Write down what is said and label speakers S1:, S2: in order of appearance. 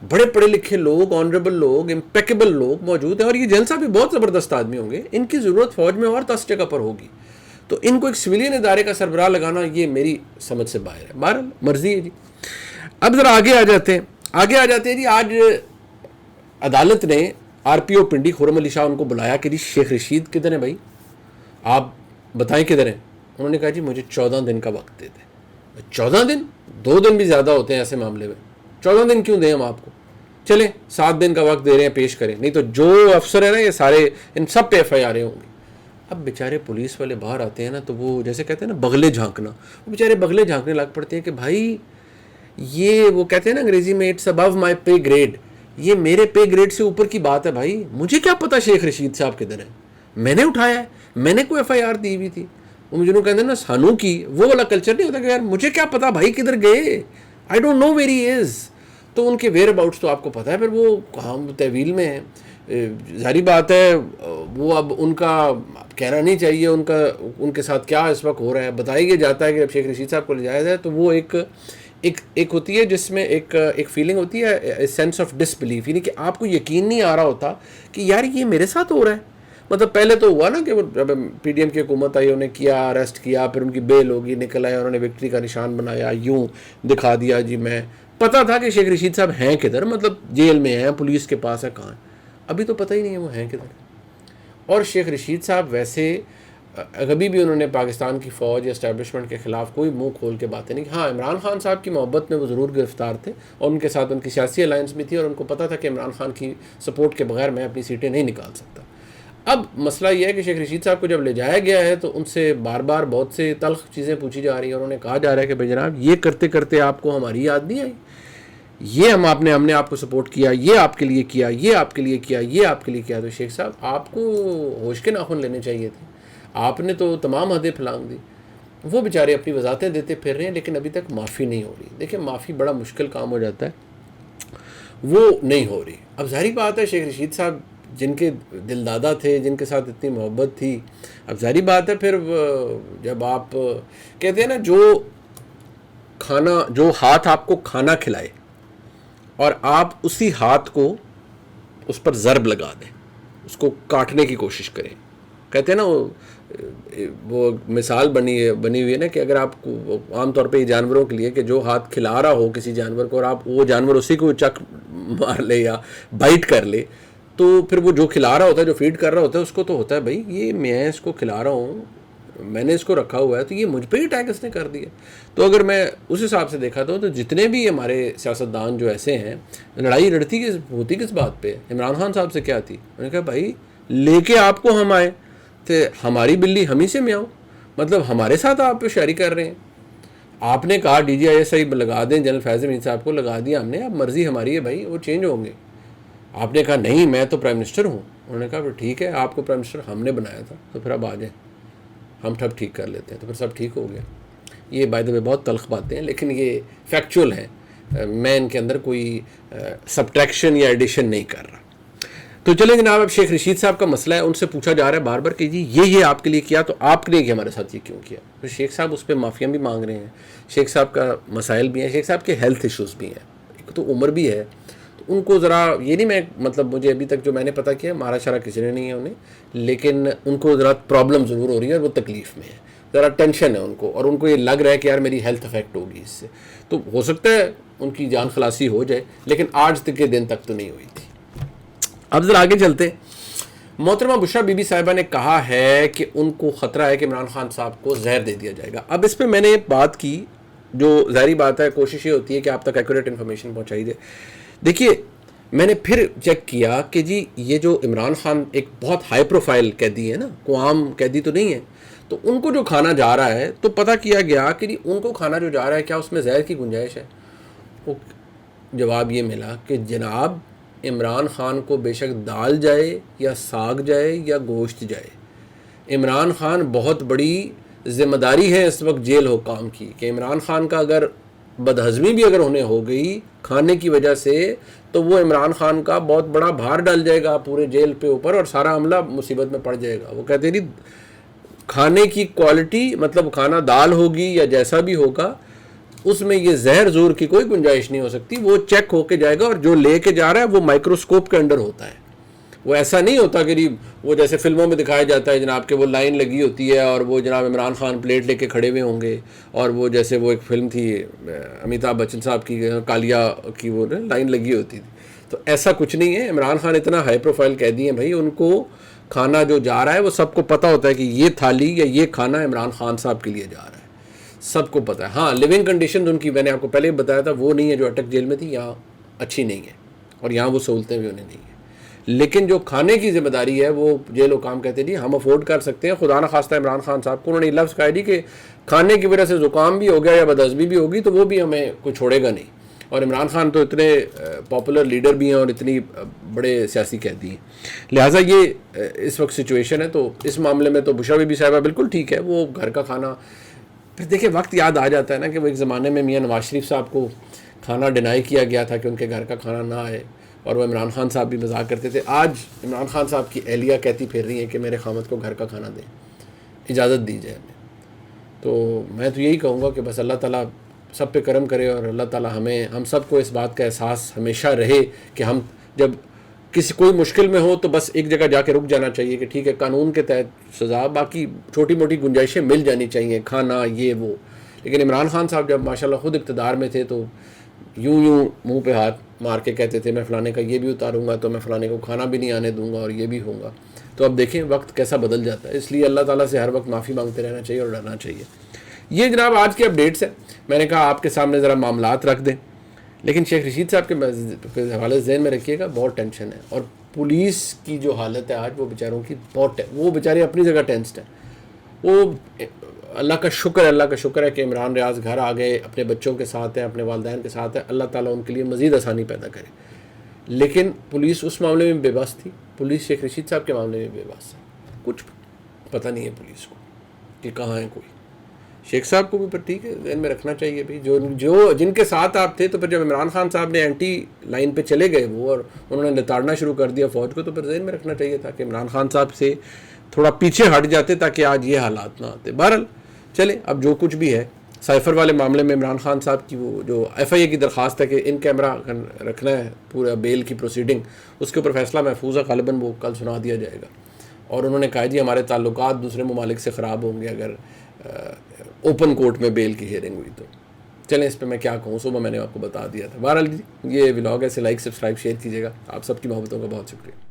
S1: بڑے پڑھے لکھے لوگ، آنریبل لوگ، امپیکیبل لوگ موجود ہیں، اور یہ جیل صاحب بھی بہت زبردست آدمی ہوں گے، ان کی ضرورت فوج میں اور 10 جگہ پر ہوگی، تو ان کو ایک سویلین ادارے کا سربراہ لگانا یہ میری سمجھ سے باہر ہے. بہرحال مرضی ہے جی. اب ذرا آگے آ جاتے ہیں جی. آج عدالت نے آر پی او پنڈی خرم علی شاہ ان کو بلایا کہ جی شیخ رشید کدھر ہیں بھائی، آپ بتائیں کدھر ہیں. انہوں نے کہا جی مجھے 14 دن کا وقت دے دیں. 14 دن؟ 2 دن بھی زیادہ ہوتے ہیں ایسے معاملے میں، 14 دن کیوں دیں ہم آپ کو؟ چلیں 7 دن کا وقت دے رہے ہیں، پیش کریں، نہیں تو جو افسر ہیں نا یہ سارے ان سب پہ ایف آئی آریں ہوں گی. اب بیچارے پولیس والے باہر آتے ہیں نا تو وہ جیسے کہتے ہیں نا بغلے جھانکنا، وہ بیچارے بغلے جھانکنے لگ پڑتے ہیں کہ بھائی یہ وہ کہتے ہیں نا انگریزی میں it's Abu my pay grade, یہ میرے پے گریڈ سے اوپر کی بات ہے بھائی، مجھے کیا پتا شیخ رشید صاحب کدھر ہیں، میں نے اٹھایا ہے، میں نے کوئی ایف آئی آر دی ہوئی تھی. وہ مجھے کہتے ہیں نا سانو کی وہ والا کلچر نہیں ہوتا کہ یار مجھے کیا پتا بھائی کدھر گئے، I don't know where he از. تو ان کے ویئر اباؤٹس تو آپ کو پتہ ہے، پھر وہ ہم تحویل میں ہیں. ظاہری بات ہے وہ اب ان کا کہنا نہیں چاہیے ان کے ساتھ کیا اس وقت ہو رہا ہے. بتایا جاتا ہے کہ جب شیخ رشید صاحب کو لے جایا جائے تو وہ ایک ہوتی ہے جس میں ایک فیلنگ ہوتی ہے سینس آف ڈس بلیف، یعنی کہ آپ کو یقین نہیں آ رہا ہوتا کہ یار یہ میرے ساتھ ہو رہا ہے. مطلب پہلے تو ہوا نا کہ جب پی ڈی ایم کی حکومت آئی انہوں نے کیا، اریسٹ کیا، پھر ان کی بیل ہوگی، نکل آیا، انہوں نے وکٹری کا نشان بنایا، یوں دکھا دیا جی میں پتہ تھا کہ شیخ رشید صاحب ہیں کدھر، مطلب جیل میں ہیں، پولیس کے پاس ہے، کہاں ہیں. ابھی تو پتہ ہی نہیں ہے وہ ہیں کدھر. اور شیخ رشید صاحب ویسے کبھی بھی انہوں نے پاکستان کی فوج یا اسٹیبلشمنٹ کے خلاف کوئی منہ کھول کے باتیں نہیں. ہاں عمران خان صاحب کی محبت میں وہ ضرور گرفتار تھے اور ان کے ساتھ ان کی سیاسی الائنس بھی تھی، اور ان کو پتہ تھا کہ عمران خان کی سپورٹ کے بغیر میں اپنی سیٹیں نہیں نکال سکتا. اب مسئلہ یہ ہے کہ شیخ رشید صاحب کو جب لے جایا گیا ہے تو ان سے بار بار بہت سے تلخ چیزیں پوچھی جا رہی ہیں، اور انہوں نے کہا جا رہا ہے کہ بھائی جناب یہ کرتے کرتے آپ کو ہماری یاد نہیں آئی، یہ ہم نے آپ کو سپورٹ کیا، یہ آپ کے لیے کیا، یہ آپ کے لیے کیا، یہ آپ کے لیے کیا. تو شیخ صاحب آپ کو ہوش کے ناخن لینے چاہیے تھے، آپ نے تو تمام حدیں پھلانگ دی. وہ بیچارے اپنی وضاحتیں دیتے پھر رہے ہیں لیکن ابھی تک معافی نہیں ہو رہی. دیکھیں معافی بڑا مشکل کام ہو جاتا ہے، وہ نہیں ہو رہی. اب ظاہری بات ہے شیخ رشید صاحب جن کے دل دادا تھے، جن کے ساتھ اتنی محبت تھی، اب ظاہری بات ہے پھر جب آپ کہتے ہیں نا جو ہاتھ آپ کو کھانا کھلائے اور آپ اسی ہاتھ کو اس پر ضرب لگا دیں، اس کو کاٹنے کی کوشش کریں. کہتے ہیں نا وہ مثال بنی ہوئی ہے نا کہ اگر آپ کو عام طور پہ یہ جانوروں کے لیے کہ جو ہاتھ کھلا رہا ہو کسی جانور کو اور آپ وہ جانور اسی کو چک مار لے یا بائٹ کر لے، تو پھر وہ جو کھلا رہا ہوتا ہے، جو فیڈ کر رہا ہوتا ہے، اس کو تو ہوتا ہے بھائی یہ میں اس کو کھلا رہا ہوں، میں نے اس کو رکھا ہوا ہے، تو یہ مجھ پہ ہی اٹیک اس نے کر دیا. تو اگر میں اس حساب سے دیکھا تو جتنے بھی ہمارے سیاستدان جو ایسے ہیں، لڑائی ہوتی کس بات پہ؟ عمران خان صاحب سے کیا تھی؟ انہوں نے کہا بھائی لے کے آپ کو ہم آئے تھے، ہماری بلی ہم ہی سے میں آؤں، مطلب ہمارے ساتھ آپ شہری کر رہے ہیں. آپ نے کہا D G I S I لگا دیں، جنرل فیض امین صاحب کو لگا دیا ہم نے، اب مرضی ہماری ہے بھائی، وہ چینج ہوں گے. آپ نے کہا نہیں میں تو پرائم منسٹر ہوں. انہوں نے کہا پھر ٹھیک ہے، آپ کو پرائم منسٹر ہم نے بنایا تھا تو پھر اب آ جائیں، ہم سب ٹھیک کر لیتے ہیں. تو پھر سب ٹھیک ہو گیا. یہ بائی دا وے بہت تلخ باتیں ہیں لیکن یہ فیکچول ہیں، میں ان کے اندر کوئی سبٹریکشن یا ایڈیشن نہیں کر رہا. تو چلیں جناب، اب شیخ رشید صاحب کا مسئلہ ہے، ان سے پوچھا جا رہا ہے بار بار کہ جی یہ آپ کے لیے کیا، تو آپ نے ہمارے ساتھ یہ کیوں کیا؟ تو شیخ صاحب اس پہ معافیاں بھی مانگ رہے ہیں، شیخ صاحب کا مسائل بھی ہیں، شیخ صاحب کے ہیلتھ ایشوز بھی ہیں، ایک تو عمر بھی ہے. تو ان کو ذرا یہ نہیں میں مطلب مجھے ابھی تک جو میں نے پتہ کیا مارا شارا کسی نے نہیں ہے انہیں، لیکن ان کو ذرا پرابلم ضرور ہو رہی ہے اور وہ تکلیف میں ہے، ذرا ٹینشن ہے ان کو، اور ان کو یہ لگ رہا ہے کہ یار میری ہیلتھ افیکٹ ہوگی اس سے. تو ہو سکتا ہے ان کی جان خلاصی ہو جائے لیکن آج تک کے دن تک تو نہیں ہوئی تھی. اب ذرا آگے چلتے. محترمہ بشرا بی بی صاحبہ نے کہا ہے کہ ان کو خطرہ ہے کہ عمران خان صاحب کو زہر دے دیا جائے گا. اب اس پہ میں نے بات کی، جو ظاہری بات ہے کوشش یہ ہوتی ہے کہ آپ تک ایکوریٹ انفارمیشن پہنچائی دے. دیکھیے میں نے پھر چیک کیا کہ جی یہ جو عمران خان ایک بہت ہائی پروفائل قیدی ہے نا، کوئی عام قیدی تو نہیں ہے، تو ان کو جو کھانا جا رہا ہے تو پتہ کیا گیا کہ جی ان کو کھانا جو جا رہا ہے کیا اس میں زہر کی گنجائش ہے؟ جواب یہ ملا کہ جناب عمران خان کو بے شک دال جائے یا ساگ جائے یا گوشت جائے، عمران خان بہت بڑی ذمہ داری ہے اس وقت جیل حکام کی کہ عمران خان کا اگر بدہضمی بھی اگر انہیں ہو گئی کھانے کی وجہ سے تو وہ عمران خان کا بہت بڑا بھار ڈال جائے گا پورے جیل پہ اوپر اور سارا عملہ مصیبت میں پڑ جائے گا. وہ کہتے ہیں کھانے کی کوالٹی مطلب کھانا دال ہوگی یا جیسا بھی ہوگا اس میں یہ زہر زور کی کوئی گنجائش نہیں ہو سکتی. وہ چیک ہو کے جائے گا اور جو لے کے جا رہا ہے وہ مائکروسکوپ کے انڈر ہوتا ہے. وہ ایسا نہیں ہوتا کہ وہ جیسے فلموں میں دکھایا جاتا ہے جناب کہ وہ لائن لگی ہوتی ہے اور وہ جناب عمران خان پلیٹ لے کے کھڑے ہوئے ہوں گے, اور وہ جیسے وہ ایک فلم تھی امیتابھ بچن صاحب کی کالیا کی, وہ لائن لگی ہوتی تھی. تو ایسا کچھ نہیں ہے. عمران خان اتنا ہائی پروفائل قیدی ہیں بھائی, ان کو کھانا جو جا رہا ہے وہ سب کو پتہ ہوتا ہے کہ یہ تھالی یا یہ کھانا عمران خان صاحب کے لیے جا رہا ہے, سب کو پتہ ہے. ہاں لیونگ کنڈیشن ان کی میں نے آپ کو پہلے بتایا تھا وہ نہیں ہے جو اٹک جیل میں تھی, یہاں اچھی نہیں ہے اور یہاں وہ سہولتیں بھی انہیں نہیں ہیں. لیکن جو کھانے کی ذمہ داری ہے وہ جیل حکام کہتے ہیں جی ہم افورڈ کر سکتے ہیں. خدا نہ خواستہ عمران خان صاحب کو انہوں نے لفظ کہا جی کہ کھانے کی وجہ سے زکام بھی ہو گیا یا بدہضمی بھی ہوگی تو وہ بھی ہمیں کوئی چھوڑے گا نہیں. اور عمران خان تو اتنے پاپولر لیڈر بھی ہیں اور اتنی بڑے سیاسی قیدی ہیں, لہٰذا یہ اس وقت سچویشن ہے. تو اس معاملے میں تو بشرا بی بی صاحبہ بالکل ٹھیک ہے, وہ گھر کا کھانا. پھر دیکھیں وقت یاد آ جاتا ہے نا کہ وہ ایک زمانے میں میاں نواز شریف صاحب کو کھانا ڈینائی کیا گیا تھا کہ ان کے گھر کا کھانا نہ آئے, اور وہ عمران خان صاحب بھی مذاق کرتے تھے. آج عمران خان صاحب کی اہلیہ کہتی پھر رہی ہیں کہ میرے خامد کو گھر کا کھانا دیں, اجازت دی جائے ہمیں. تو میں تو یہی کہوں گا کہ بس اللہ تعالیٰ سب پہ کرم کرے, اور اللہ تعالیٰ ہم سب کو اس بات کا احساس ہمیشہ رہے کہ ہم جب کسی کوئی مشکل میں ہو تو بس ایک جگہ جا کے رک جانا چاہیے کہ ٹھیک ہے قانون کے تحت سزا, باقی چھوٹی موٹی گنجائشیں مل جانی چاہیے, کھانا یہ وہ. لیکن عمران خان صاحب جب ماشاءاللہ خود اقتدار میں تھے تو یوں منہ پہ ہاتھ مار کے کہتے تھے میں فلانے کا یہ بھی اتاروں گا تو میں فلانے کو کھانا بھی نہیں آنے دوں گا اور یہ بھی ہوں گا. تو اب دیکھیں وقت کیسا بدل جاتا ہے, اس لیے اللہ تعالیٰ سے ہر وقت معافی مانگتے رہنا چاہیے اور ڈرنا چاہیے. یہ جناب آج کے اپڈیٹس ہیں, میں نے کہا آپ کے سامنے ذرا معاملات رکھ دیں. لیکن شیخ رشید صاحب کے حوالے ذہن میں رکھیے گا بہت ٹینشن ہے, اور پولیس کی جو حالت ہے آج وہ بیچاروں کی بہت, وہ بیچارے اپنی جگہ ٹینسڈ ہیں. وہ اللہ کا شکر ہے کہ عمران ریاض گھر آ گئے, اپنے بچوں کے ساتھ ہیں, اپنے والدین کے ساتھ ہیں, اللہ تعالیٰ ان کے لیے مزید آسانی پیدا کرے. لیکن پولیس اس معاملے میں بے بس تھی, پولیس شیخ رشید صاحب کے معاملے میں بے بس ہے. کچھ پتہ نہیں ہے پولیس کو کہ کہاں ہے کوئی. شیخ صاحب کو بھی پر ٹھیک ہے ذہن میں رکھنا چاہیے بھی, جو جن کے ساتھ آپ تھے, تو پھر جب عمران خان صاحب نے اینٹی لائن پہ چلے گئے وہ اور انہوں نے لتاڑنا شروع کر دیا فوج کو, تو پھر ذہن میں رکھنا چاہیے تھا کہ عمران خان صاحب سے تھوڑا پیچھے ہٹ جاتے تاکہ آج یہ حالات نہ آتے. بہرحال چلے اب جو کچھ بھی ہے, سائفر والے معاملے میں عمران خان صاحب کی وہ جو ایف آئی اے کی درخواست ہے کہ ان کیمرہ رکھنا ہے پورا بیل کی پروسیڈنگ, اس کے اوپر فیصلہ محفوظ ہے, غالباً وہ کل سنا دیا جائے گا. اور انہوں نے کہا جی ہمارے تعلقات دوسرے ممالک سے خراب ہوں گے اگر اوپن کورٹ میں بیل کی ہیئرنگ ہوئی. تو چلیں اس پہ میں کیا کہوں, صبح میں نے آپ کو بتا دیا تھا. بہرحال یہ ولاگ ہے, اسے لائک سبسکرائب شیئر کیجیے گا. آپ سب کی محبتوں کا بہت شکریہ.